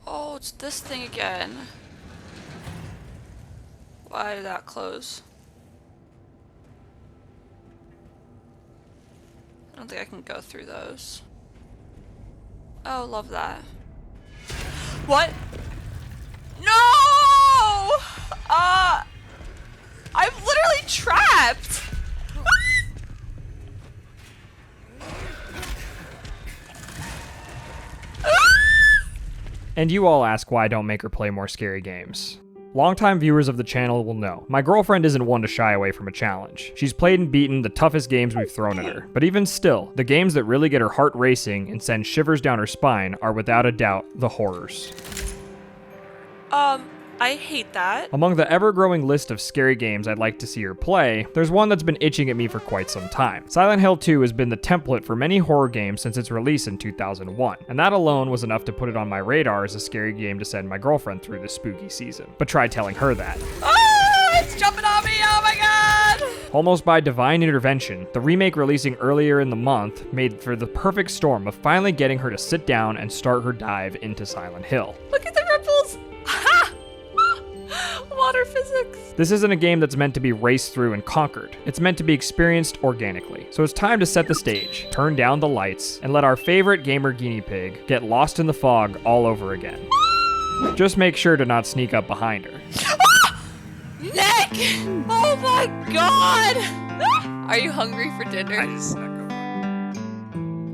Oh, it's this thing again. Why did that close? I don't think I can go through those. Oh, love that. What? No! I'm literally trapped! And you all ask why I don't make her play more scary games. Longtime viewers of the channel will know, my girlfriend isn't one to shy away from a challenge. She's played and beaten the toughest games we've thrown at her. But even still, the games that really get her heart racing and send shivers down her spine are without a doubt the horrors. I hate that. Among the ever-growing list of scary games I'd like to see her play, there's one that's been itching at me for quite some time. Silent Hill 2 has been the template for many horror games since its release in 2001, and that alone was enough to put it on my radar as a scary game to send my girlfriend through this spooky season. But try telling her that. Ah, it's jumping on me, oh my god! Almost by divine intervention, the remake releasing earlier in the month made for the perfect storm of finally getting her to sit down and start her dive into Silent Hill. Look at the ripples! Ha! Water physics. This isn't a game that's meant to be raced through and conquered. It's meant to be experienced organically. So it's time to set the stage, turn down the lights, and let our favorite gamer guinea pig get lost in the fog all over again. Just make sure to not sneak up behind her. Nick! Oh my god! Are you hungry for dinner?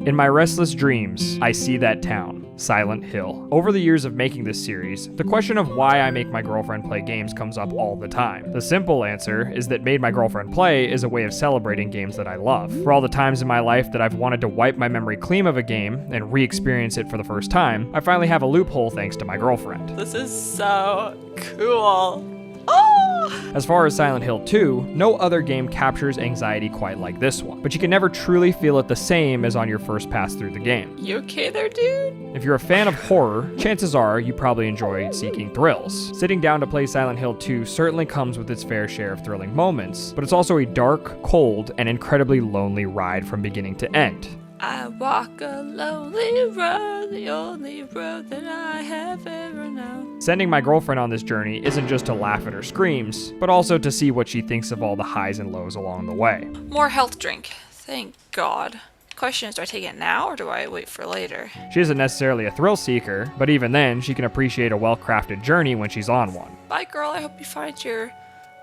In my restless dreams, I see that town, Silent Hill. Over the years of making this series, the question of why I make my girlfriend play games comes up all the time. The simple answer is that made my girlfriend play is a way of celebrating games that I love. For all the times in my life that I've wanted to wipe my memory clean of a game and re-experience it for the first time, I finally have a loophole thanks to my girlfriend. This is so cool. Oh! As far as Silent Hill 2, no other game captures anxiety quite like this one, but you can never truly feel it the same as on your first pass through the game. You okay there, dude? If you're a fan of horror, chances are you probably enjoy seeking thrills. Sitting down to play Silent Hill 2 certainly comes with its fair share of thrilling moments, but it's also a dark, cold, and incredibly lonely ride from beginning to end. I walk a lonely road, the only road that I have ever known. Sending my girlfriend on this journey isn't just to laugh at her screams, but also to see what she thinks of all the highs and lows along the way. More health drink. Thank God. Question is, do I take it now or do I wait for later? She isn't necessarily a thrill seeker, but even then, she can appreciate a well-crafted journey when she's on one. Bye, girl. I hope you find your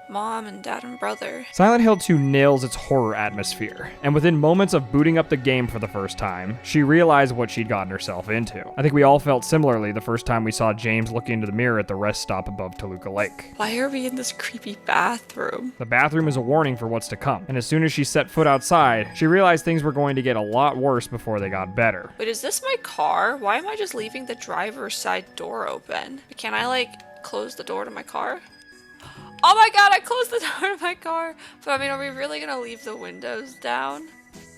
mom and dad and brother. Silent Hill 2 nails its horror atmosphere, and within moments of booting up the game for the first time, she realized what she'd gotten herself into. I think we all felt similarly the first time we saw James looking into the mirror at the rest stop above Toluca Lake. Why are we in this creepy bathroom? The bathroom is a warning for what's to come, and as soon as she set foot outside, she realized things were going to get a lot worse before they got better. Wait, is this my car? Why am I just leaving the driver's side door open? Can I, close the door to my car? Oh my god, I closed the door to my car. But I mean, are we really gonna leave the windows down?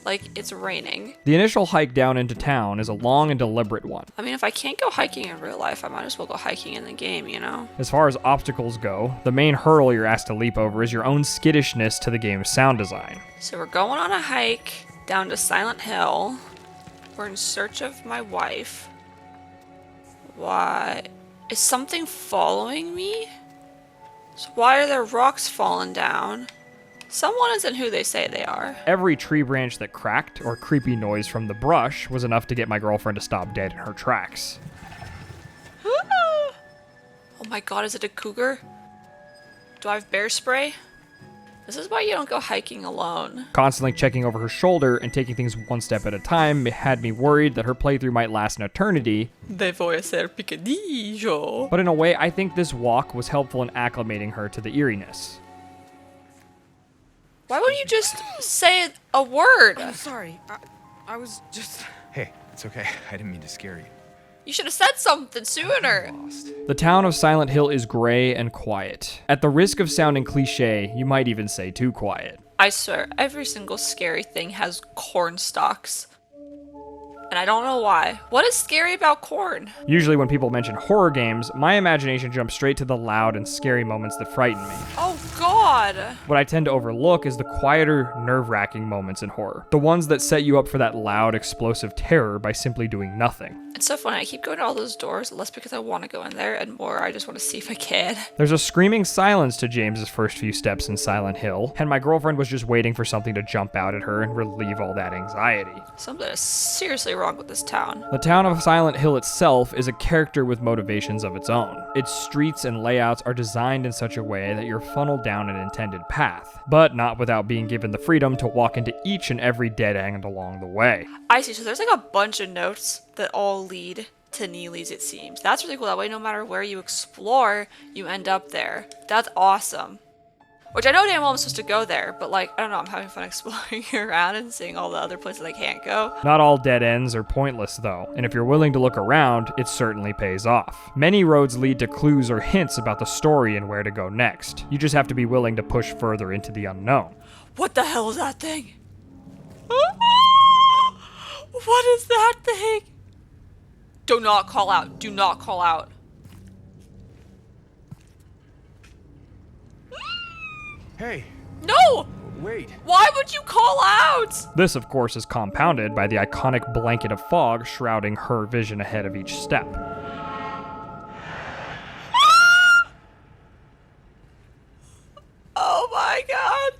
Like, it's raining. The initial hike down into town is a long and deliberate one. I mean, if I can't go hiking in real life, I might as well go hiking in the game, you know? As far as obstacles go, the main hurdle you're asked to leap over is your own skittishness to the game's sound design. So we're going on a hike down to Silent Hill. We're in search of my wife. Why? Is something following me? So why are there rocks falling down? Someone isn't who they say they are. Every tree branch that cracked or creepy noise from the brush was enough to get my girlfriend to stop dead in her tracks. Oh my god, is it a cougar? Do I have bear spray? This is why you don't go hiking alone. Constantly checking over her shoulder and taking things one step at a time had me worried that her playthrough might last an eternity. Devo ser picadillo. But in a way, I think this walk was helpful in acclimating her to the eeriness. Why wouldn't you just say a word? I'm sorry. I was just... Hey, it's okay. I didn't mean to scare you. You should have said something sooner. The town of Silent Hill is gray and quiet. At the risk of sounding cliche, you might even say too quiet. I swear, every single scary thing has corn stalks. And I don't know why. What is scary about corn? Usually when people mention horror games, my imagination jumps straight to the loud and scary moments that frighten me. Oh god! What I tend to overlook is the quieter, nerve-wracking moments in horror. The ones that set you up for that loud, explosive terror by simply doing nothing. It's so funny. I keep going to all those doors, less because I want to go in there, and more I just want to see if I can. There's a screaming silence to James's first few steps in Silent Hill, and my girlfriend was just waiting for something to jump out at her and relieve all that anxiety. Something is seriously wrong with this town. The town of Silent Hill itself is a character with motivations of its own. Its streets and layouts are designed in such a way that you're funneled down an intended path, but not without being given the freedom to walk into each and every dead end along the way. I see, so there's like a bunch of notes that all lead to Neely's, it seems. That's really cool. That way, no matter where you explore, you end up there. That's awesome. Which I know damn well I'm supposed to go there, but like, I don't know, I'm having fun exploring around and seeing all the other places I can't go. Not all dead ends are pointless though, and if you're willing to look around, it certainly pays off. Many roads lead to clues or hints about the story and where to go next. You just have to be willing to push further into the unknown. What the hell is that thing? What is that thing? Do not call out. Do not call out. Hey, No! wait. Why would you call out? This, of course, is compounded by the iconic blanket of fog shrouding her vision ahead of each step. Oh my god.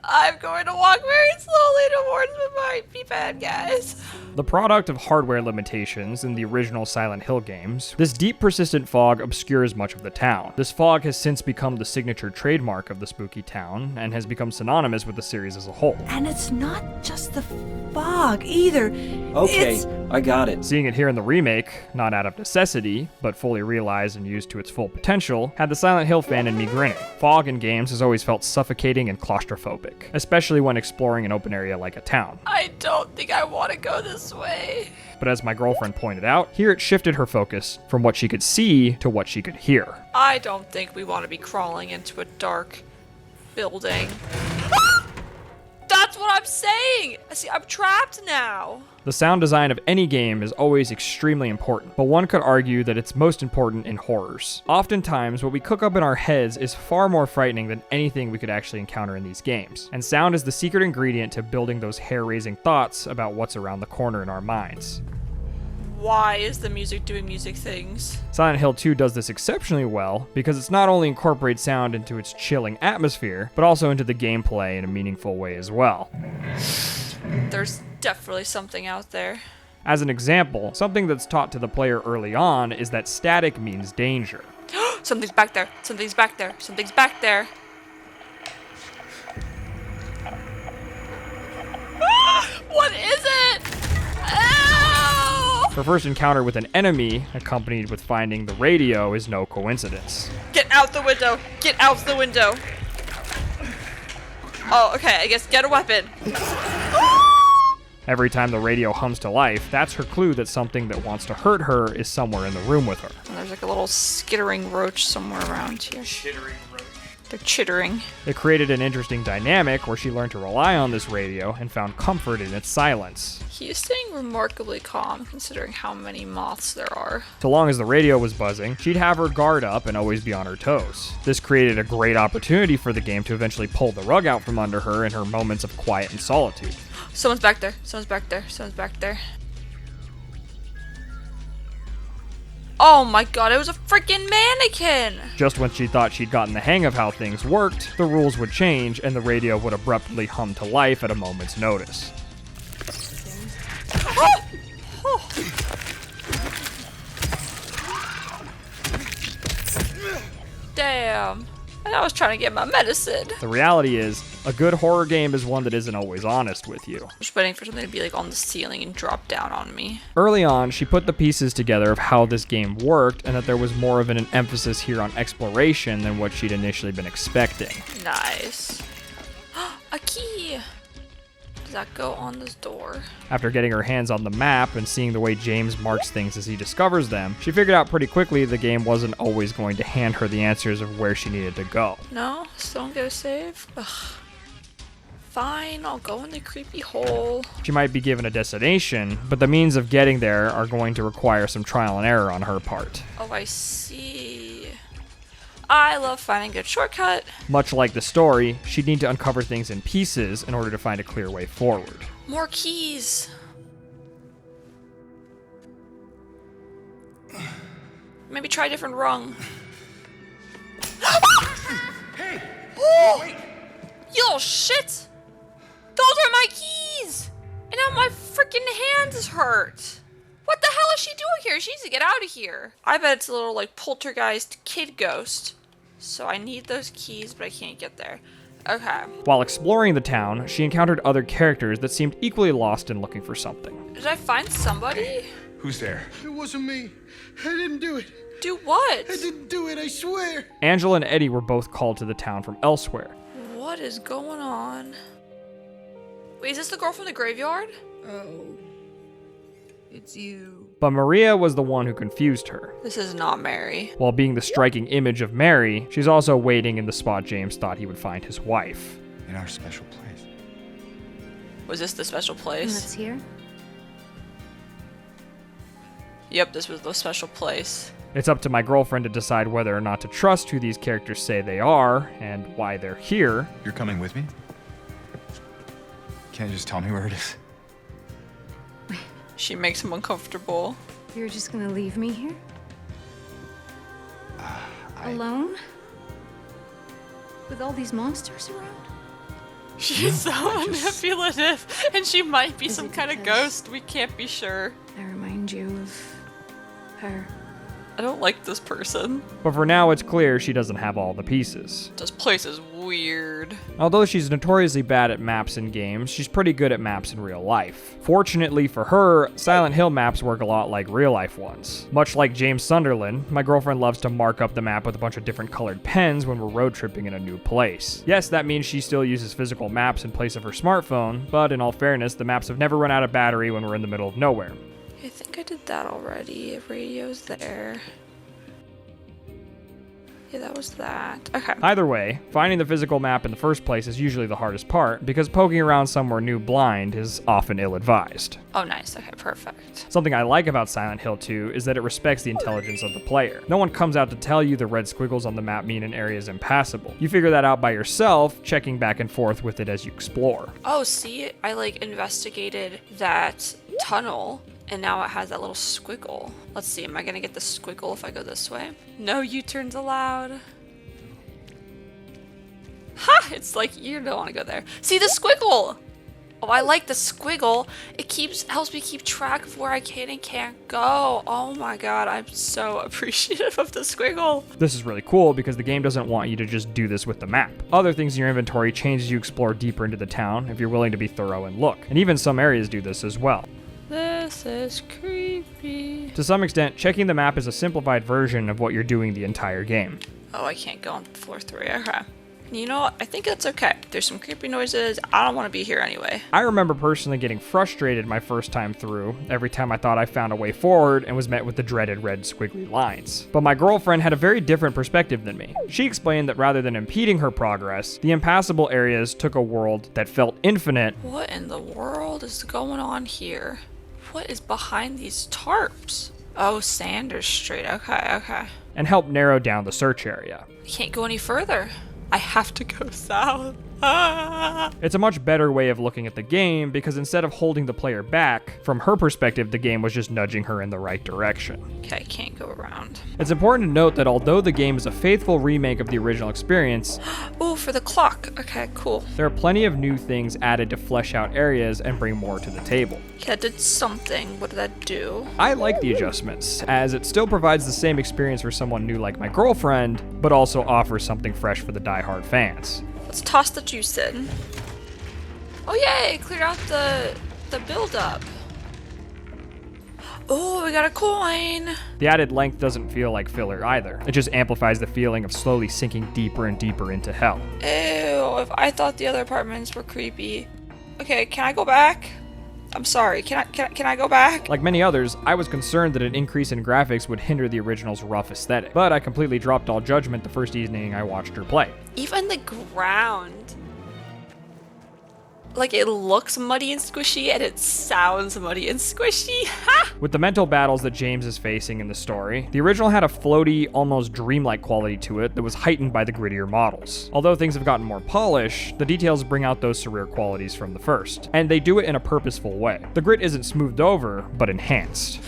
I'm going to walk very slowly towards what might be bad guys. The product of hardware limitations in the original Silent Hill games, this deep persistent fog obscures much of the town. This fog has since become the signature trademark of the spooky town and has become synonymous with the series as a whole. And it's not just the fog either. Okay, I got it. Seeing it here in the remake, not out of necessity, but fully realized and used to its full potential, had the Silent Hill fan in me grinning. Fog in games has always felt suffocating and claustrophobic, especially when exploring an open area like a town. I don't think I want to go this way. But as my girlfriend pointed out, here it shifted her focus from what she could see to what she could hear. I don't think we want to be crawling into a dark building. That's what I'm saying! See, I'm trapped now. The sound design of any game is always extremely important, but one could argue that it's most important in horrors. Oftentimes, what we cook up in our heads is far more frightening than anything we could actually encounter in these games, and sound is the secret ingredient to building those hair-raising thoughts about what's around the corner in our minds. Why is the music doing music things? Silent Hill 2 does this exceptionally well because it's not only incorporates sound into its chilling atmosphere, but also into the gameplay in a meaningful way as well. There's definitely something out there. As an example, something that's taught to the player early on is that static means danger. Something's back there. Something's back there. Something's back there. What is it? Ow! Her first encounter with an enemy, accompanied with finding the radio, is no coincidence. Get out the window. Get out the window. Oh, okay. I guess get a weapon. Every time the radio hums to life, that's her clue that something that wants to hurt her is somewhere in the room with her. And there's like a little skittering roach somewhere around here. They're chittering. It created an interesting dynamic where she learned to rely on this radio and found comfort in its silence. He is staying remarkably calm considering how many moths there are. So long as the radio was buzzing, she'd have her guard up and always be on her toes. This created a great opportunity for the game to eventually pull the rug out from under her in her moments of quiet and solitude. Someone's back there. Someone's back there. Someone's back there. Oh my god, it was a freaking mannequin! Just when she thought she'd gotten the hang of how things worked, the rules would change and the radio would abruptly hum to life at a moment's notice. Oh! Oh. Damn. I was trying to get my medicine. The reality is, a good horror game is one that isn't always honest with you. I'm just waiting for something to be like on the ceiling and drop down on me. Early on, she put the pieces together of how this game worked and that there was more of an emphasis here on exploration than what she'd initially been expecting. Nice. A key! Does that go on this door? After getting her hands on the map and seeing the way James marks things as he discovers them, she figured out pretty quickly the game wasn't always going to hand her the answers of where she needed to go. No? Still don't get a save? Ugh. Fine, I'll go in the creepy hole. She might be given a destination, but the means of getting there are going to require some trial and error on her part. Oh, I see. I love finding a good shortcut. Much like the story, she'd need to uncover things in pieces in order to find a clear way forward. More keys. Maybe try a different rung. Hey! Wait! You little shit! Those are my keys! And now my freaking hand is hurt. What the hell is she doing here? She needs to get out of here. I bet it's a little like poltergeist kid ghost. So I need those keys, but I can't get there. Okay. While exploring the town, she encountered other characters that seemed equally lost in looking for something. Did I find somebody? Who's there? It wasn't me. I didn't do it. Do what? I didn't do it, I swear. Angela and Eddie were both called to the town from elsewhere. What is going on? Wait, is this the girl from the graveyard? Oh. It's you. But Maria was the one who confused her. This is not Mary. While being the striking image of Mary, she's also waiting in the spot James thought he would find his wife. In our special place. Was this the special place? Let's hear. Yep, this was the special place. It's up to my girlfriend to decide whether or not to trust who these characters say they are and why they're here. You're coming with me? Can't you just tell me where it is? She makes him uncomfortable. You're just gonna leave me here? Alone? With all these monsters around? She's so manipulative, and she might be Is some it kind of because- ghost. We can't be sure. I remind you of her. I don't like this person. But for now, it's clear she doesn't have all the pieces. This place is weird. Although she's notoriously bad at maps in games, she's pretty good at maps in real life. Fortunately for her, Silent Hill maps work a lot like real life ones. Much like James Sunderland, my girlfriend loves to mark up the map with a bunch of different colored pens when we're road tripping in a new place. Yes, that means she still uses physical maps in place of her smartphone, but in all fairness, the maps have never run out of battery when we're in the middle of nowhere. I think I did that already. Radio's there. Yeah, that was that. Okay. Either way, finding the physical map in the first place is usually the hardest part, because poking around somewhere new blind is often ill-advised. Oh, nice. Okay, perfect. Something I like about Silent Hill 2 is that it respects the intelligence of the player. No one comes out to tell you the red squiggles on the map mean an area is impassable. You figure that out by yourself, checking back and forth with it as you explore. Oh, see? I, investigated that tunnel, and now it has that little squiggle. Let's see, am I gonna get the squiggle if I go this way? No U-turns allowed. Ha! It's like, you don't want to go there. See the squiggle! Oh, I like the squiggle. It helps me keep track of where I can and can't go. Oh my god, I'm so appreciative of the squiggle. This is really cool because the game doesn't want you to just do this with the map. Other things in your inventory change as you explore deeper into the town if you're willing to be thorough and look. And even some areas do this as well. This is creepy. To some extent, checking the map is a simplified version of what you're doing the entire game. Oh, I can't go on floor 3. Okay. You know what? I think that's okay. There's some creepy noises. I don't want to be here anyway. I remember personally getting frustrated my first time through, every time I thought I found a way forward and was met with the dreaded red squiggly lines. But my girlfriend had a very different perspective than me. She explained that rather than impeding her progress, the impassable areas took a world that felt infinite. What in the world is going on here? What is behind these tarps? Oh, Sanders Street. Okay. And helped narrow down the search area. I can't go any further. I have to go south. Ah. It's a much better way of looking at the game because instead of holding the player back, from her perspective, the game was just nudging her in the right direction. Okay, I can't go around. It's important to note that although the game is a faithful remake of the original experience, Oh, for the clock. Okay, cool. there are plenty of new things added to flesh out areas and bring more to the table. Yeah, it did something. What did that do? I like the adjustments, as it still provides the same experience for someone new like my girlfriend, but also offers something fresh for the die-hard fans. Let's toss the juice in. Oh yay, cleared out the build-up. Oh, we got a coin. The added length doesn't feel like filler either. It just amplifies the feeling of slowly sinking deeper and deeper into hell. Ew, if I thought the other apartments were creepy. Okay, can I go back? I'm sorry, can I go back? Like many others, I was concerned that an increase in graphics would hinder the original's rough aesthetic, but I completely dropped all judgment the first evening I watched her play. Even the ground. Like, it looks muddy and squishy, and it sounds muddy and squishy. Ha! With the mental battles that James is facing in the story, the original had a floaty, almost dreamlike quality to it that was heightened by the grittier models. Although things have gotten more polished, the details bring out those surreal qualities from the first, and they do it in a purposeful way. The grit isn't smoothed over, but enhanced.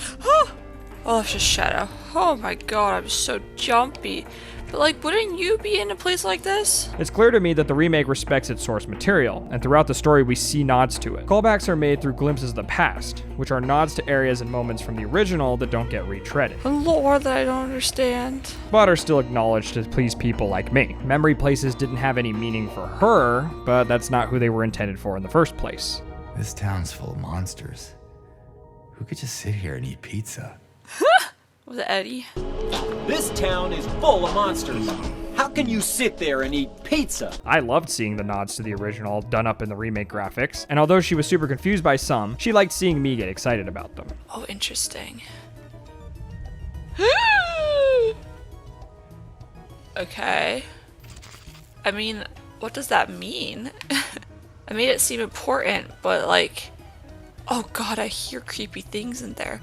Oh, it's just Shadow. Oh my god, I'm so jumpy. But like, wouldn't you be in a place like this? It's clear to me that the remake respects its source material, and throughout the story we see nods to it. Callbacks are made through glimpses of the past, which are nods to areas and moments from the original that don't get retreaded, The lore that I don't understand. but are still acknowledged to please people like me. Memory places didn't have any meaning for her, but that's not who they were intended for in the first place. This town's full of monsters. Who could just sit here and eat pizza? Was it Eddie? This town is full of monsters. How can you sit there and eat pizza? I loved seeing the nods to the original done up in the remake graphics, and although she was super confused by some, she liked seeing me get excited about them. Oh, interesting. Okay. I mean, what does that mean? I made it seem important, but like, oh god, I hear creepy things in there.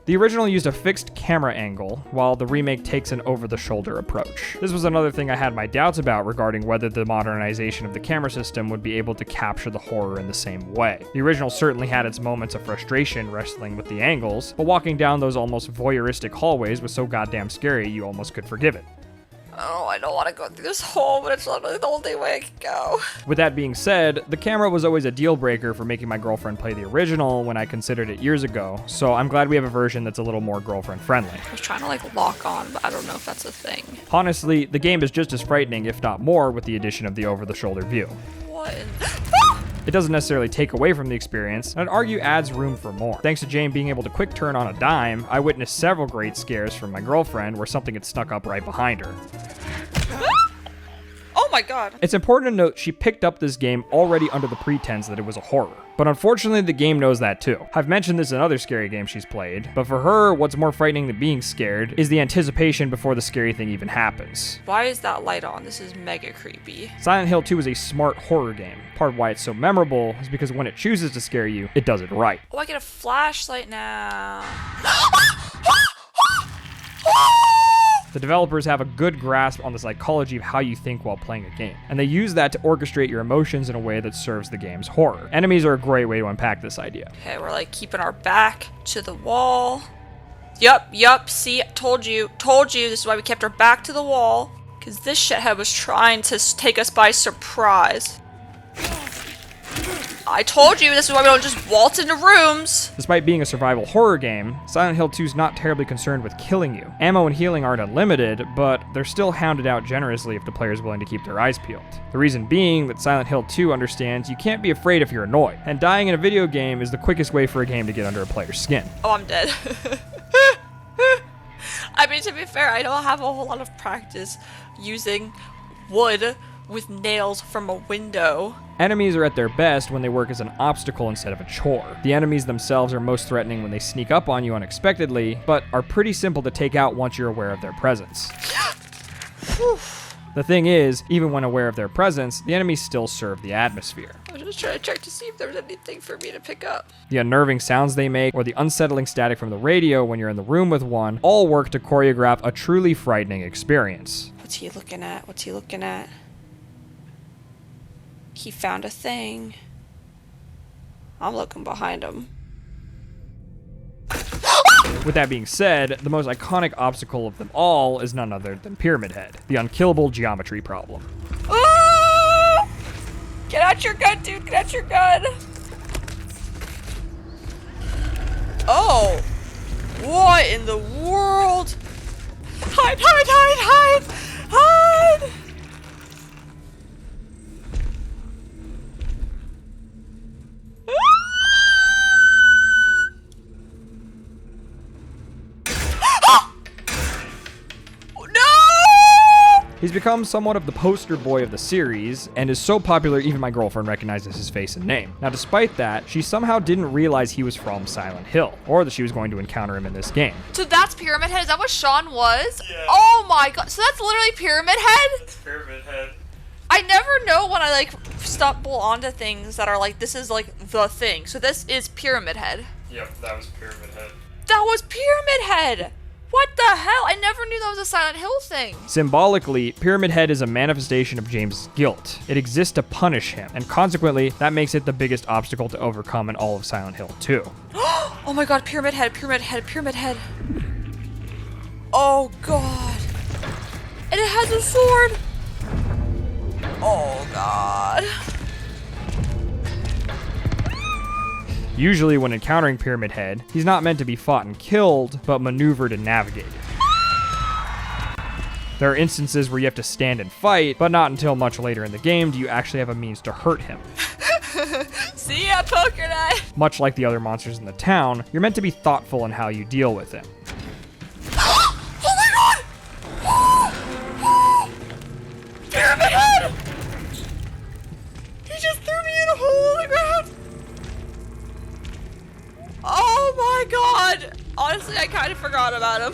The original used a fixed camera angle, while the remake takes an over-the-shoulder approach. This was another thing I had my doubts about regarding whether the modernization of the camera system would be able to capture the horror in the same way. The original certainly had its moments of frustration wrestling with the angles, but walking down those almost voyeuristic hallways was so goddamn scary you almost could forgive it. Oh, I don't want to go through this hole, but it's literally the only way I can go. With that being said, the camera was always a deal breaker for making my girlfriend play the original when I considered it years ago, so I'm glad we have a version that's a little more girlfriend friendly. I was trying to like lock on, but I don't know if that's a thing. Honestly, the game is just as frightening, if not more, with the addition of the over-the-shoulder view. What in It doesn't necessarily take away from the experience, and I'd argue adds room for more. Thanks to Jane being able to quick turn on a dime, I witnessed several great scares from my girlfriend where something had snuck up right behind her. Oh my god. It's important to note she picked up this game already under the pretense that it was a horror. But unfortunately, the game knows that too. I've mentioned this in other scary games she's played, but for her, what's more frightening than being scared is the anticipation before the scary thing even happens. Why is that light on? This is mega creepy. Silent Hill 2 is a smart horror game. Part of why it's so memorable is because when it chooses to scare you, it does it right. Oh, I get a flashlight now. The developers have a good grasp on the psychology of how you think while playing a game, and they use that to orchestrate your emotions in a way that serves the game's horror. Enemies are a great way to unpack this idea. Okay, we're like keeping our back to the wall. Yup, see, told you, this is why we kept our back to the wall. Because this shithead was trying to take us by surprise. I told you this is why we don't just waltz into rooms. Despite being a survival horror game, Silent Hill 2 is not terribly concerned with killing you. Ammo and healing aren't unlimited, but they're still hounded out generously if the player is willing to keep their eyes peeled. The reason being that Silent Hill 2 understands you can't be afraid if you're annoyed, and dying in a video game is the quickest way for a game to get under a player's skin. Oh, I'm dead. I mean, to be fair, I don't have a whole lot of practice using wood with nails from a window. Enemies are at their best when they work as an obstacle instead of a chore. The enemies themselves are most threatening when they sneak up on you unexpectedly, but are pretty simple to take out once you're aware of their presence. The thing is, even when aware of their presence, the enemies still serve the atmosphere. I was just trying to check to see if there was anything for me to pick up. The unnerving sounds they make, or the unsettling static from the radio when you're in the room with one, all work to choreograph a truly frightening experience. What's he looking at? What's he looking at? He found a thing. I'm looking behind him. With that being said, the most iconic obstacle of them all is none other than Pyramid Head, the unkillable geometry problem. Ah! Get out your gun, dude! Get out your gun! Oh! What in the world? Hide! He's become somewhat of the poster boy of the series, and is so popular even my girlfriend recognizes his face and name. Now despite that, she somehow didn't realize he was from Silent Hill, or that she was going to encounter him in this game. So that's Pyramid Head? Is that what Sean was? Yeah. Oh my god. So that's literally Pyramid Head? It's Pyramid Head. I never know when I like stumble onto things that are like, this is like the thing. So this is Pyramid Head. Yep, that was Pyramid Head. That was Pyramid Head! What the hell? I never knew that was a Silent Hill thing. Symbolically, Pyramid Head is a manifestation of James' guilt. It exists to punish him, and consequently, that makes it the biggest obstacle to overcome in all of Silent Hill 2. Oh my god, pyramid head, pyramid head, pyramid head. Oh god. And it has a sword. Oh god. Usually when encountering Pyramid Head, he's not meant to be fought and killed, but maneuvered and navigated. There are instances where you have to stand and fight, but not until much later in the game do you actually have a means to hurt him. See ya, poker knife. Much like the other monsters in the town, you're meant to be thoughtful in how you deal with him. Oh my god! Pyramid head! He just threw me in a hole in the ground. Oh my god! Honestly, I kind of forgot about him.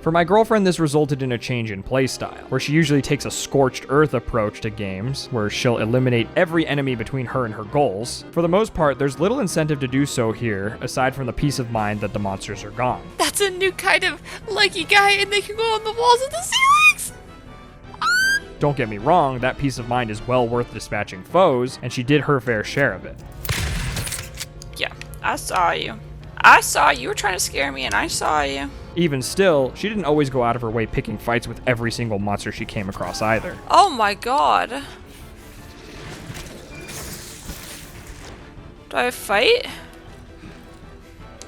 For my girlfriend, this resulted in a change in playstyle, where she usually takes a scorched earth approach to games, where she'll eliminate every enemy between her and her goals. For the most part, there's little incentive to do so here, aside from the peace of mind that the monsters are gone. That's a new kind of leggy guy, and they can go on the walls and the ceilings! Don't get me wrong, that peace of mind is well worth dispatching foes, and she did her fair share of it. Yeah, I saw you. I saw you were trying to scare me, and I saw you. Even still, she didn't always go out of her way picking fights with every single monster she came across either. Oh my god. Do I fight?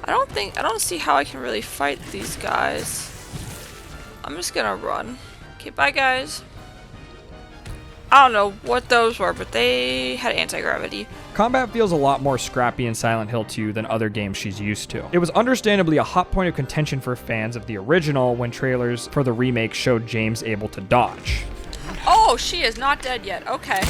I don't see how I can really fight these guys. I'm just gonna run. Okay, bye guys. I don't know what those were, but they had anti-gravity. Combat feels a lot more scrappy in Silent Hill 2 than other games she's used to. It was understandably a hot point of contention for fans of the original when trailers for the remake showed James able to dodge. Oh, she is not dead yet. Okay.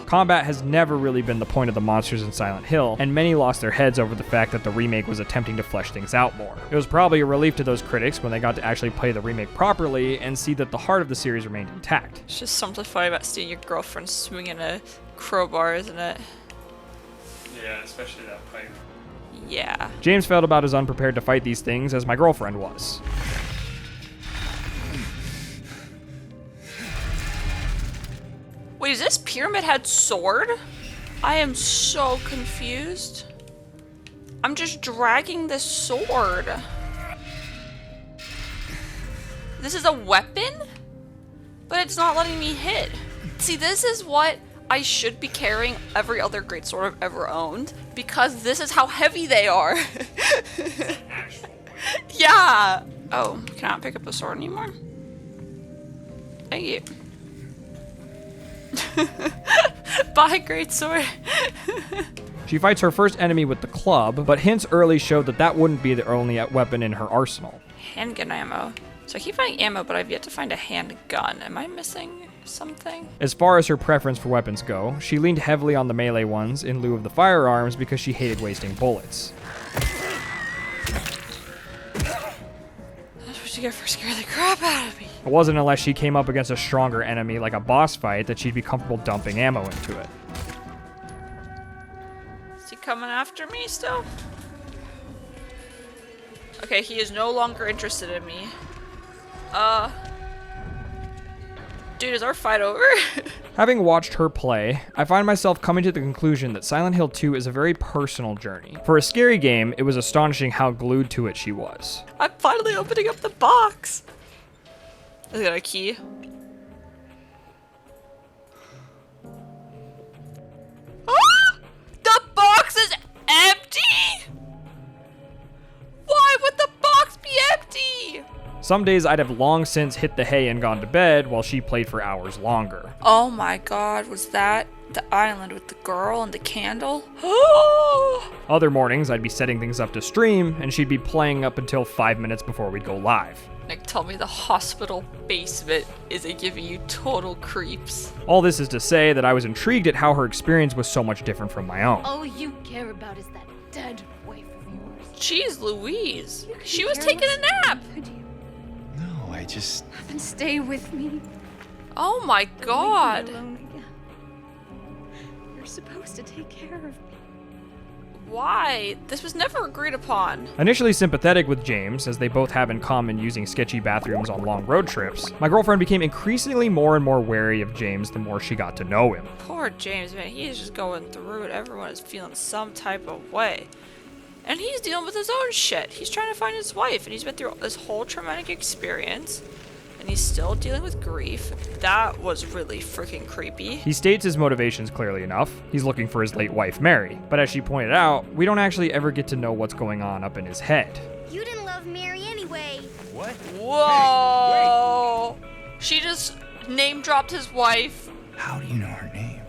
Combat has never really been the point of the monsters in Silent Hill, and many lost their heads over the fact that the remake was attempting to flesh things out more. It was probably a relief to those critics when they got to actually play the remake properly and see that the heart of the series remained intact. It's just something funny about seeing your girlfriend swinging a crowbar, isn't it? Yeah, especially that pipe. Yeah. James felt about as unprepared to fight these things as my girlfriend was. Wait, is this Pyramid Head sword? I am so confused. I'm just dragging this sword. This is a weapon? But it's not letting me hit. See, this is what I should be carrying every other greatsword I've ever owned, because this is how heavy they are. Yeah. Oh, can I not pick up the sword anymore? Thank you. Bye, greatsword. She fights her first enemy with the club, but hints early showed that that wouldn't be the only weapon in her arsenal. Handgun ammo. So I keep finding ammo, but I've yet to find a handgun. Am I missing something? As far as her preference for weapons go, she leaned heavily on the melee ones in lieu of the firearms because she hated wasting bullets. That's what you get for scaring the crap out of me. It wasn't unless she came up against a stronger enemy like a boss fight that she'd be comfortable dumping ammo into it. Is he coming after me still? Okay, he is no longer interested in me. Dude, is our fight over? Having watched her play, I find myself coming to the conclusion that Silent Hill 2 is a very personal journey. For a scary game, it was astonishing how glued to it she was. I'm finally opening up the box. Is it a key? Ah! The box is empty? Why would the box be empty? Some days I'd have long since hit the hay and gone to bed while she played for hours longer. Oh my god, was that the island with the girl and the candle? Other mornings I'd be setting things up to stream and she'd be playing up until 5 minutes before we'd go live. Nick, tell me the hospital basement isn't giving you total creeps. All this is to say that I was intrigued at how her experience was so much different from my own. All you care about is that dead wife of yours. Jeez Louise, You could she be was taking a careless, nap. Could you? No, I just... Have and stay with me. Oh my god. Leave me alone again. You're supposed to take care of me. Why? This was never agreed upon. Initially sympathetic with James, as they both have in common using sketchy bathrooms on long road trips, my girlfriend became increasingly more and more wary of James the more she got to know him. Poor James, man. He is just going through it. Everyone is feeling some type of way. And he's dealing with his own shit. He's trying to find his wife, and he's been through this whole traumatic experience. And he's still dealing with grief. That was really freaking creepy. He states his motivations clearly enough. He's looking for his late wife, Mary. But as she pointed out, we don't actually ever get to know what's going on up in his head. You didn't love Mary anyway. What? Whoa! She just name dropped his wife. How do you know her name?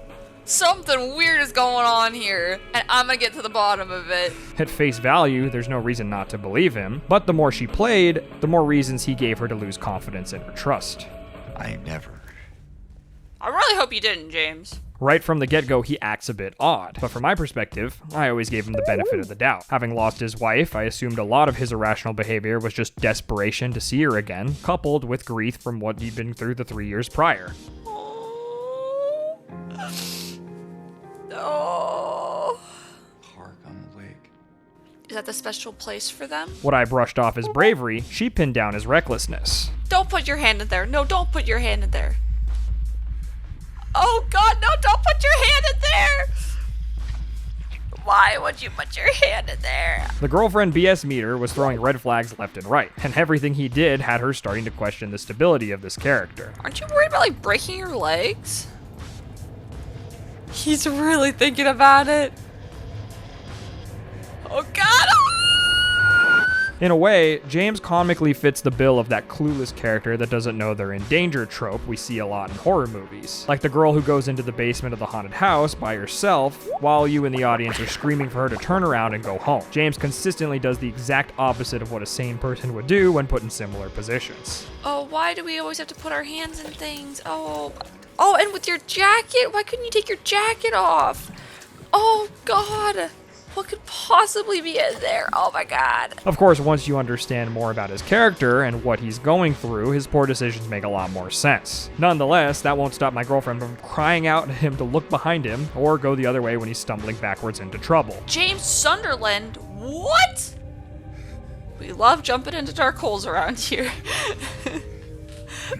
Something weird is going on here, and I'm gonna get to the bottom of it. At face value, there's no reason not to believe him, but the more she played, the more reasons he gave her to lose confidence in her trust. I never. I really hope you didn't, James. Right from the get-go, he acts a bit odd, but from my perspective, I always gave him the benefit of the doubt. Having lost his wife, I assumed a lot of his irrational behavior was just desperation to see her again, coupled with grief from what he'd been through the 3 years prior. Oh. Park on the lake. Is that the special place for them? What I brushed off as bravery, she pinned down as recklessness. Don't put your hand in there. No, don't put your hand in there. Oh god, no, don't put your hand in there! Why would you put your hand in there? The girlfriend BS meter was throwing red flags left and right, and everything he did had her starting to question the stability of this character. Aren't you worried about, like, breaking your legs? He's really thinking about it. Oh god! In a way, James comically fits the bill of that clueless character that doesn't know they're in danger trope we see a lot in horror movies. Like the girl who goes into the basement of the haunted house by herself, while you in the audience are screaming for her to turn around and go home. James consistently does the exact opposite of what a sane person would do when put in similar positions. Oh, why do we always have to put our hands in things? Oh, and with your jacket? Why couldn't you take your jacket off? Oh, God. What could possibly be in there? Oh, my God. Of course, once you understand more about his character and what he's going through, his poor decisions make a lot more sense. Nonetheless, that won't stop my girlfriend from crying out at him to look behind him or go the other way when he's stumbling backwards into trouble. James Sunderland? What? We love jumping into dark holes around here.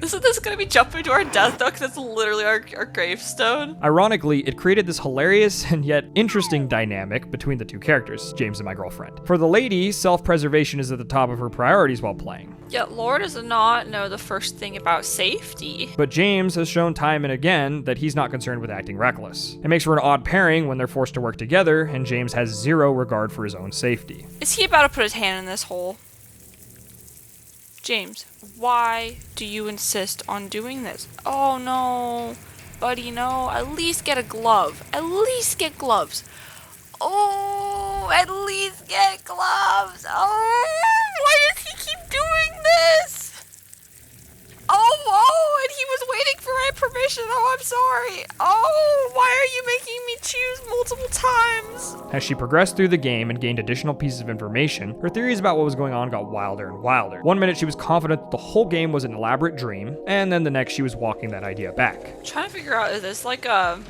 Isn't this gonna be jumping to our death though? Because it's literally our gravestone. Ironically, it created this hilarious and yet interesting dynamic between the two characters, James and my girlfriend. For the lady, self-preservation is at the top of her priorities while playing. Yet Laura does not know the first thing about safety. But James has shown time and again that he's not concerned with acting reckless. It makes for an odd pairing when they're forced to work together, and James has zero regard for his own safety. Is he about to put his hand in this hole? James, why do you insist on doing this? Oh no, buddy, no. At least get a glove. At least get gloves. Oh, at least get gloves. Oh, why does he keep doing this? Oh, and he was waiting for my permission. Oh, I'm sorry. Oh, why are you making me choose multiple times? As she progressed through the game and gained additional pieces of information, her theories about what was going on got wilder and wilder. One minute she was confident that the whole game was an elaborate dream, and then the next she was walking that idea back. I'm trying to figure out, is this like an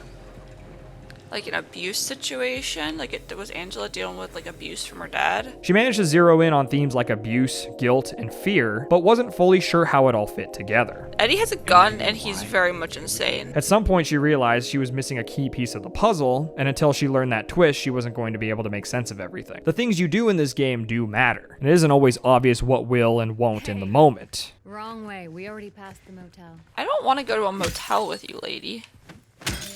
abuse situation? Was Angela dealing with like abuse from her dad? She managed to zero in on themes like abuse, guilt, and fear, but wasn't fully sure how it all fit together. Eddie has a gun and he's very much insane. At some point she realized she was missing a key piece of the puzzle, and until she learned that twist, she wasn't going to be able to make sense of everything. The things you do in this game do matter, and it isn't always obvious what will and won't in the moment. Wrong way. We already passed the motel. I don't want to go to a motel with you, lady.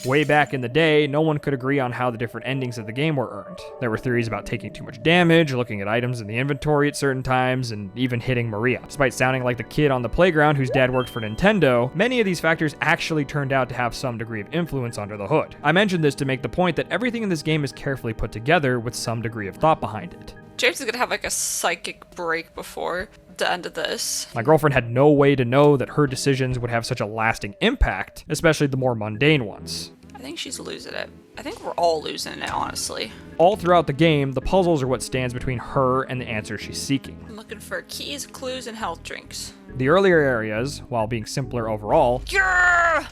Way back in the day, no one could agree on how the different endings of the game were earned. There were theories about taking too much damage, looking at items in the inventory at certain times, and even hitting Maria. Despite sounding like the kid on the playground whose dad worked for Nintendo, many of these factors actually turned out to have some degree of influence under the hood. I mentioned this to make the point that everything in this game is carefully put together with some degree of thought behind it. James is gonna have like a psychic break before the end of this. My girlfriend had no way to know that her decisions would have such a lasting impact, especially the more mundane ones. I think she's losing it. I think we're all losing it, honestly. All throughout the game, the puzzles are what stands between her and the answers she's seeking. I'm looking for keys, clues, and health drinks. The earlier areas, while being simpler overall, Yeah!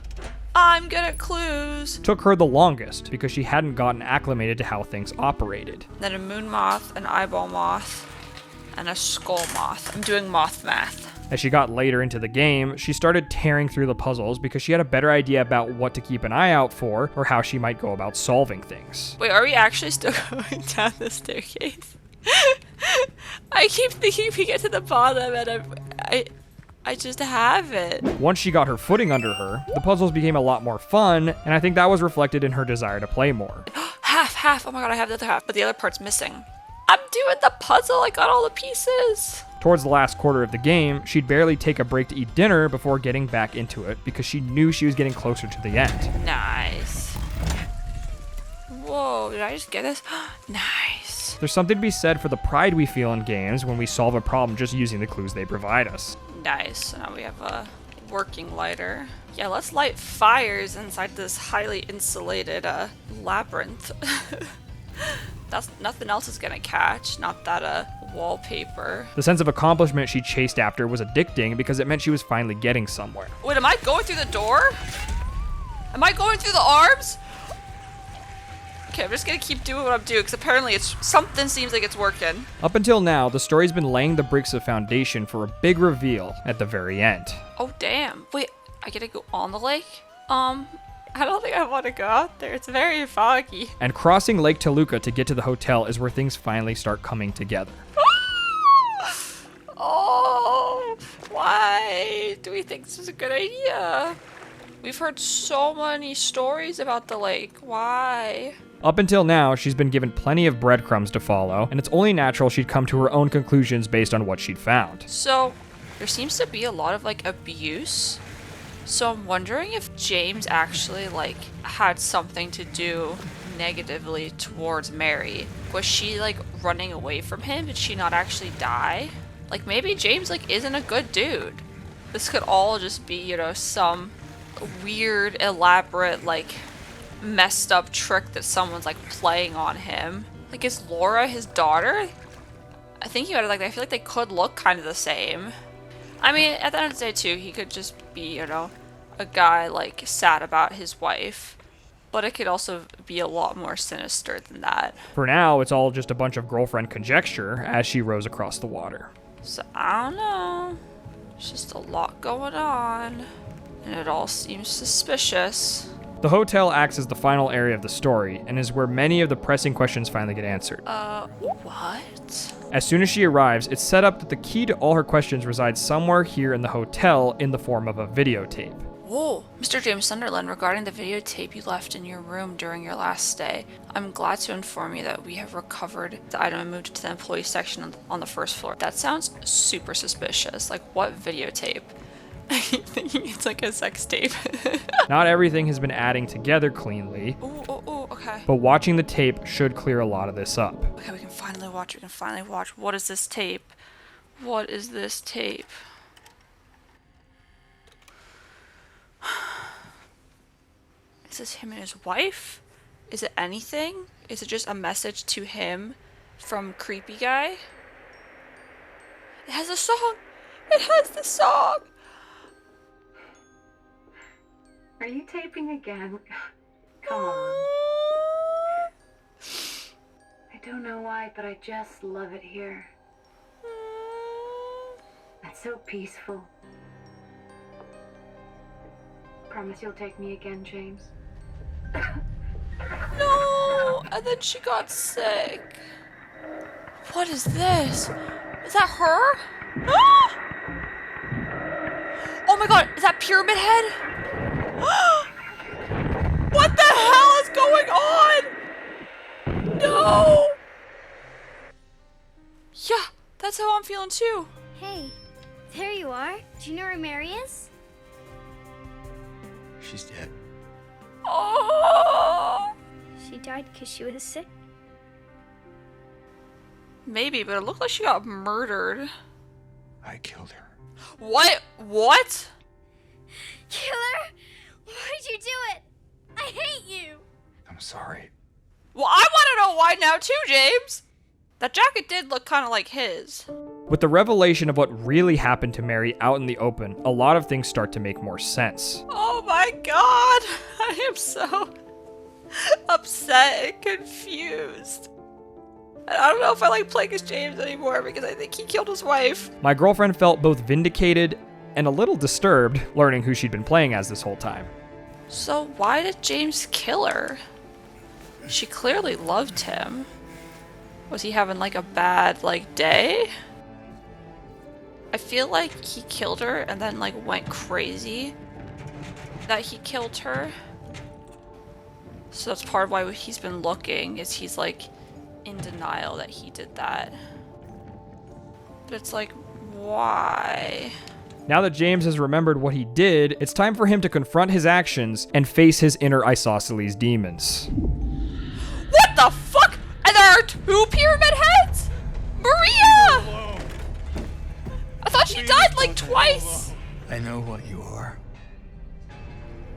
I'm good at clues. Took her the longest because she hadn't gotten acclimated to how things operated. Then a moon moth, an eyeball moth, and a skull moth. I'm doing moth math. As she got later into the game, she started tearing through the puzzles because she had a better idea about what to keep an eye out for or how she might go about solving things. Wait, are we actually still going down the staircase? I keep thinking we get to the bottom and I just have it. Once she got her footing under her, the puzzles became a lot more fun, and I think that was reflected in her desire to play more. Half. Oh my god, I have the other half, but the other part's missing. I'm doing the puzzle. I got all the pieces. Towards the last quarter of the game, she'd barely take a break to eat dinner before getting back into it because she knew she was getting closer to the end. Nice. Whoa, did I just get this? Nice. There's something to be said for the pride we feel in games when we solve a problem just using the clues they provide us. Nice. So now we have a working lighter. Yeah, let's light fires inside this highly insulated labyrinth. That's nothing else is gonna catch. Not that wallpaper. The sense of accomplishment she chased after was addicting because it meant she was finally getting somewhere. Wait, am I going through the door? Am I going through the arms? Okay, I'm just gonna keep doing what I'm doing because apparently something seems like it's working. Up until now, the story's been laying the bricks of foundation for a big reveal at the very end. Oh damn! Wait, I gotta go on the lake? I don't think I want to go out there. It's very foggy. And crossing Lake Toluca to get to the hotel is where things finally start coming together. Oh, why do we think this is a good idea? We've heard so many stories about the lake. Why? Up until now, she's been given plenty of breadcrumbs to follow, and it's only natural she'd come to her own conclusions based on what she'd found. So, there seems to be a lot of, like, abuse. So I'm wondering if James actually, like, had something to do negatively towards Mary. Was she, like, running away from him? Did she not actually die? Like, maybe James, like, isn't a good dude. This could all just be, you know, some weird, elaborate, like, messed up trick that someone's, like, playing on him. Like, is Laura his daughter? I think about it like that. I feel like they could look kind of the same. I mean, at the end of the day, too, he could just be, you know, a guy, like, sad about his wife. But it could also be a lot more sinister than that. For now, it's all just a bunch of girlfriend conjecture as she rows across the water. So, I don't know. There's just a lot going on. And it all seems suspicious. The hotel acts as the final area of the story, and is where many of the pressing questions finally get answered. What? As soon as she arrives, it's set up that the key to all her questions resides somewhere here in the hotel in the form of a videotape. Whoa, Mr. James Sunderland, regarding the videotape you left in your room during your last stay, I'm glad to inform you that we have recovered the item and moved it to the employee section on the first floor. That sounds super suspicious. Like, what videotape? I keep thinking it's like a sex tape. Not everything has been adding together cleanly, Ooh, okay. but watching the tape should clear a lot of this up. Okay, we can finally watch. What is this tape? What is this tape? Is this him and his wife? Is it anything? Is it just a message to him from creepy guy? It has a song! It has the song! Are you taping again? Come on. I don't know why, but I just love it here. It's so peaceful. Promise you'll take me again, James. No! And then she got sick. What is this? Is that her? Ah! Oh my god, is that Pyramid Head? What the hell is going on? No! Yeah, that's how I'm feeling too. Hey, there you are. Do you know where Mary is? She's dead. Oh! She died because she was sick. Maybe, but it looked like she got murdered. I killed her. What? What? Killer? Why'd you do it? I hate you. I'm sorry. Well, I want to know why now too, James. That jacket did look kind of like his. With the revelation of what really happened to Mary out in the open, a lot of things start to make more sense. Oh my god! I am so upset and confused. And I don't know if I like playing as James anymore because I think he killed his wife. My girlfriend felt both vindicated and a little disturbed learning who she'd been playing as this whole time. So why did James kill her? She clearly loved him. Was he having like a bad day? I feel like he killed her and then went crazy that he killed her. So that's part of why he's been looking, is he's in denial that he did that. But it's why? Now that James has remembered what he did, it's time for him to confront his actions and face his inner isosceles demons. What the fuck? And there are 2 pyramid heads? Maria! I thought she died twice. I know what you are.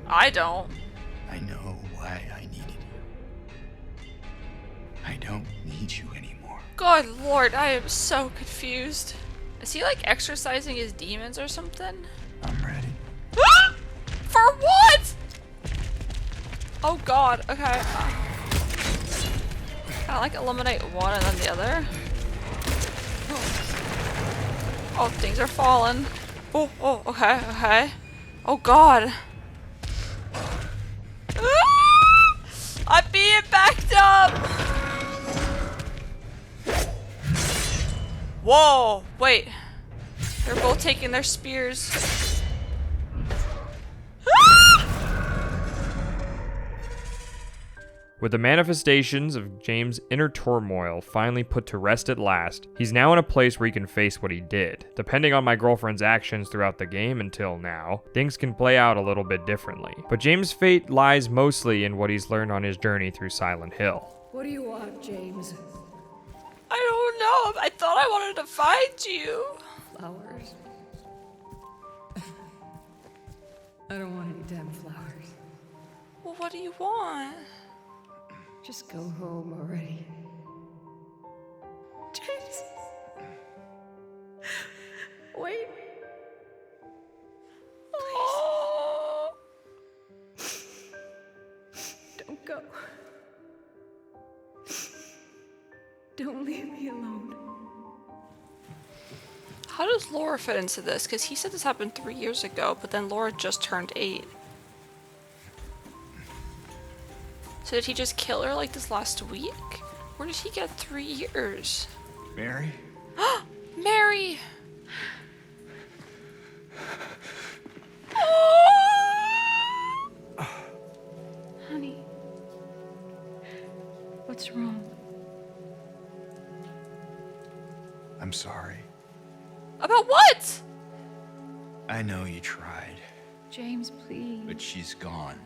I don't. I know why I needed you. I don't need you anymore. God lord, I am so confused. Is he exercising his demons or something? I'm ready. For what? Oh god, okay. Can I eliminate one and then the other? Oh, things are falling. Oh, okay. Oh god. I'm being backed up! Whoa, wait. They're both taking their spears. With the manifestations of James' inner turmoil finally put to rest at last, he's now in a place where he can face what he did. Depending on my girlfriend's actions throughout the game until now, things can play out a little bit differently. But James' fate lies mostly in what he's learned on his journey through Silent Hill. What do you want, James? I don't know. I thought I wanted to find you. Flowers? I don't want any damn flowers. Well, what do you want? Just go home already. James. Wait. Oh. Don't go. Don't leave me alone. How does Laura fit into this? Because he said this happened 3 years ago, but then Laura just turned 8. So did he just kill her this last week? Where did he get 3 years? Mary? Mary! Honey, what's wrong? I'm sorry. About what? I know you tried, James, please. but she's gone.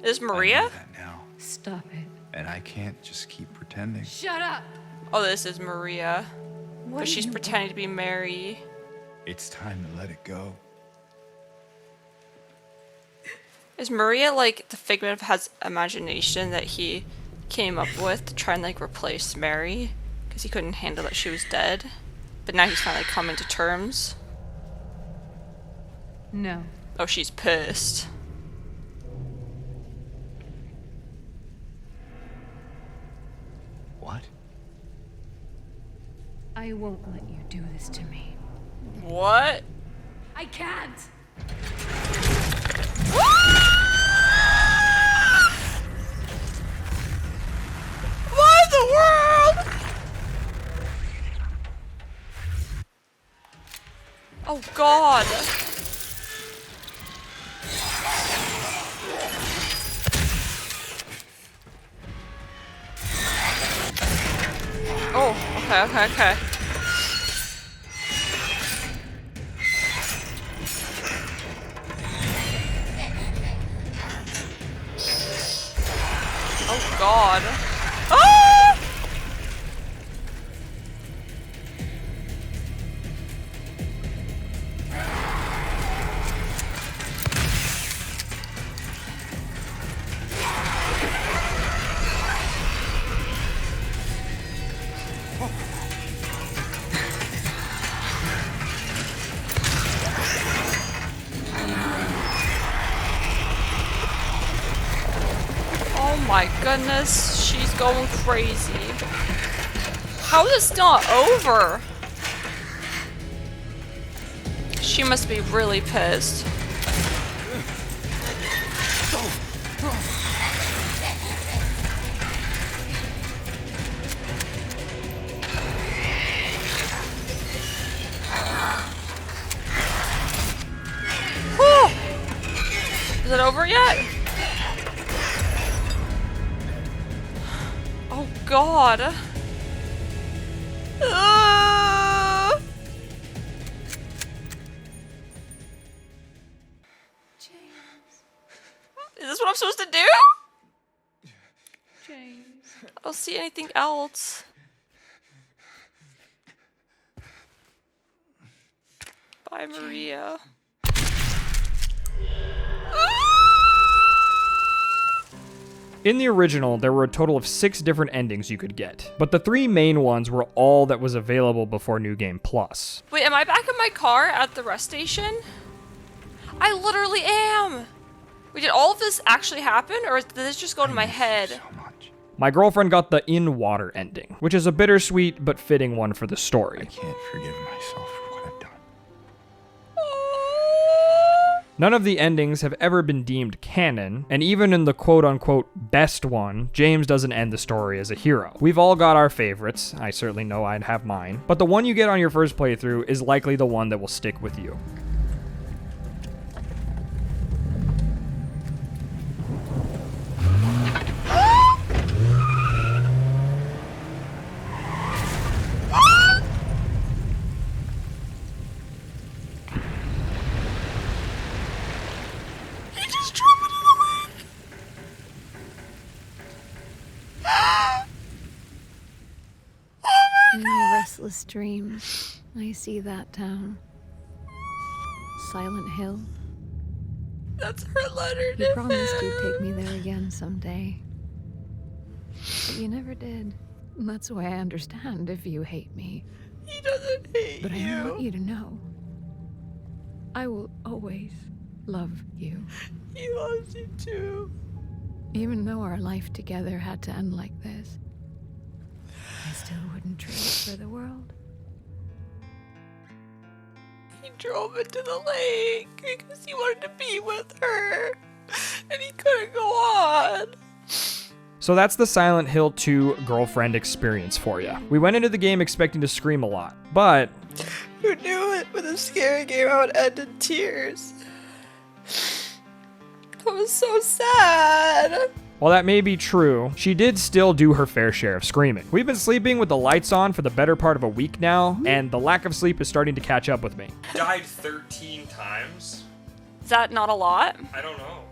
Is I know Maria? that now, Stop it. and I can't just keep pretending. Shut up! Oh, this is Maria. What But do she's you pretending to be Mary. It's time to let it go. Is Maria the figment of his imagination that he came up with to try and replace Mary? Because he couldn't handle that she was dead. But now he's finally coming to terms. No. Oh, she's pissed. What? I won't let you do this to me. What? I can't! What in the world? Oh god. Oh, okay. Oh god. Ah! my goodness, she's going crazy. How is this not over? She must be really pissed. Whew. Is it over yet? Oh God. Is this what I'm supposed to do? James. I don't see anything else. Bye, Maria. In the original, there were a total of 6 different endings you could get, but the 3 main ones were all that was available before New Game Plus. Wait, am I back in my car at the rest station? I literally am. Wait, did all of this actually happen, or did this just go to my head? My girlfriend got the in-water ending, which is a bittersweet but fitting one for the story. I can't forgive myself for what I've done. None of the endings have ever been deemed canon, and even in the quote-unquote best one, James doesn't end the story as a hero. We've all got our favorites, I certainly know I'd have mine, but the one you get on your first playthrough is likely the one that will stick with you. In my restless dreams, I see that town. Silent Hill. That's her letter to You promised him. you'd take me there again someday. But you never did. That's why I understand if you hate me. He doesn't hate But you. I want you to know. I will always love you. He loves you too. Even though our life together had to end like this, I still wouldn't trade it for the world. He drove into the lake because he wanted to be with her. And he couldn't go on. So that's the Silent Hill 2 girlfriend experience for you. We went into the game expecting to scream a lot, but Who knew it with a scary game I would end in tears? That was so sad. while that may be true, she did still do her fair share of screaming. We've been sleeping with the lights on for the better part of a week now, and the lack of sleep is starting to catch up with me. Died 13 times? Is that not a lot? I don't know.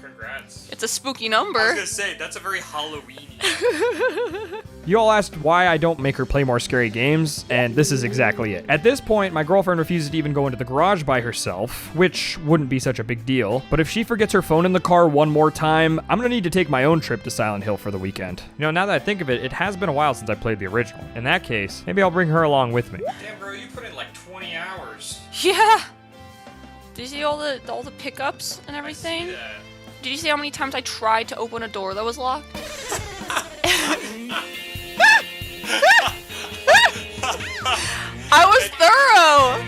Congrats. It's a spooky I was number. gonna say, that's a very Halloween-y. You all asked why I don't make her play more scary games, and this is exactly it. At this point, my girlfriend refuses to even go into the garage by herself, which wouldn't be such a big deal, but if she forgets her phone in the car one more time, I'm gonna need to take my own trip to Silent Hill for the weekend. You know, now that I think of it, it has been a while since I played the original. In that case, maybe I'll bring her along with me. Damn, bro, you put in like 20 hours. Yeah. Did you see all the pickups and everything? Yeah. Did you see how many times I tried to open a door that was locked? I was thorough.